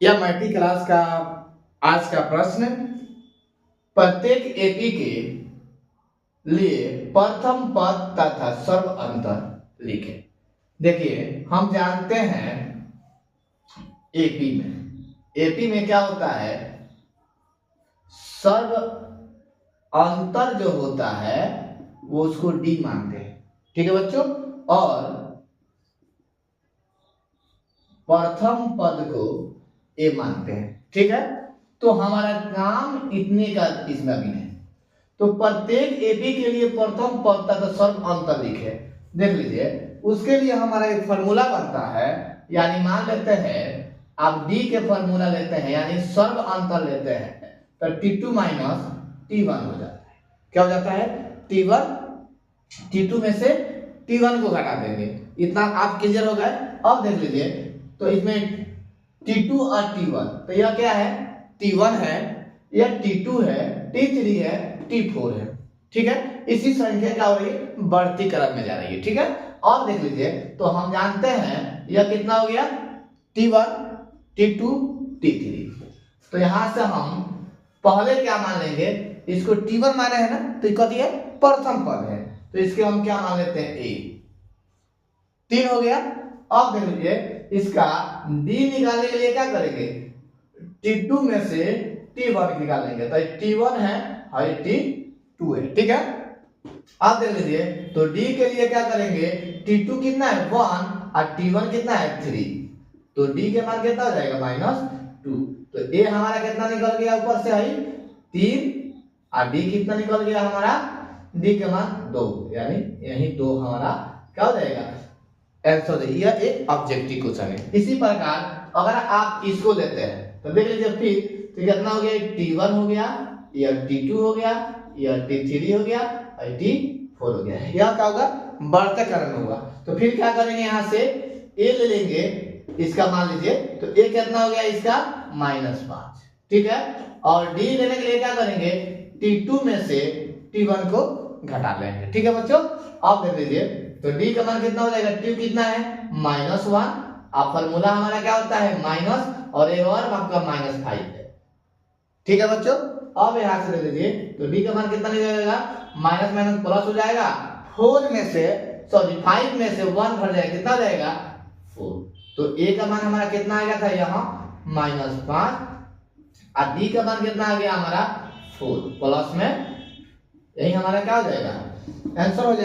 यह matric class का आज का प्रश्न, प्रत्येक एपी के लिए प्रथम पद तथा सर्व अंतर लिखें। देखिए हम जानते हैं एपी में क्या होता है, सर्व अंतर जो होता है वो उसको डी मानते हैं, ठीक है बच्चों, और प्रथम पद को ए मानते हैं, ठीक है। तो हमारा काम इतने का इसमें अभी नहीं। तो प्रत्येक एपी के लिए प्रथम पद तथा सर्व अंतर लिखे। देख लीजिए उसके लिए हमारा एक फॉर्मूला बनता है, यानी मान लेते हैं आप डी के फॉर्मूला लेते हैं यानी सर्व अंतर लेते हैं, तो T2 माइनस T1 हो जाता है। क्या हो जाता है? T2 में से T1 को घटा देंगे। इतना आप क्लियर हो गए। अब देख लीजिए तो इसमें T2 और T1, तो यह क्या है? T1 है, यह T2 है, T3 है, T4 है, ठीक है। इसी संख्या क्या हो रही है? बढ़ती क्रम में जा रही है, ठीक है। और देख लीजिए तो हम जानते हैं यह कितना हो गया? T1, T2, T3। तो यहां से हम पहले क्या मान लेंगे, इसको T1 माने हैं ना, तो कथी है? प्रथम पद है, तो इसके हम क्या मान लेते हैं? A। 3 हो गया। अब देख लीजिए इसका D निकालने के लिए क्या करेंगे? T2 में से T1 निकालेंगे, तो T1 है और T2 है, ठीक है। अब देख लीजिए तो D के लिए क्या करेंगे? T2 कितना है? 1 और T1 कितना है? 3। तो D के मान कितना हो जाएगा? -2। तो A हमारा कितना निकल गया? ऊपर से आई 3 और D कितना निकल गया हमारा? D के मान 2, यानी यही 2 हमारा क्या हो जाएगा? आंसर। यह एक ऑब्जेक्टिव क्वेश्चन है। इसी प्रकार अगर आप इसको लेते हैं तो देख लीजिए फिर तो कितना हो गया? T1 हो गया, यह T2 हो गया, यह T3 हो गया और T4 हो गया। यह क्या होगा? बढ़ते क्रम में होगा। तो फिर क्या करेंगे? यहाँ से A ले लेंगे, इसका मान लीजिए तो A कितना हो गया? इसका -5, ठीक है। और D लेने के लिए क्या करेंगे? T2 में से T1 को घटा लेंगे, ठीक है बच्चों। अब देख लीजिए तो D का मान कितना हो जाएगा? T कितना है? -1। अब फॉर्मूला हमारा क्या होता है? माइनस और A और आपका -5 है, ठीक है बच्चों। अब यहां से ले लीजिए तो D का मान कितना निकलेगा? माइनस माइनस प्लस हो जाएगा। 4 में से 5 में से 1 घट जाएगा, कितना हो जाएगा? 4। तो A का मान हमारा कितना आ गया था? यहाँ -5 और D का मान कितना आ गया हमारा? 4 प्लस में, यही हमारा क्या हो जाएगा? आंसर हो जाएगा।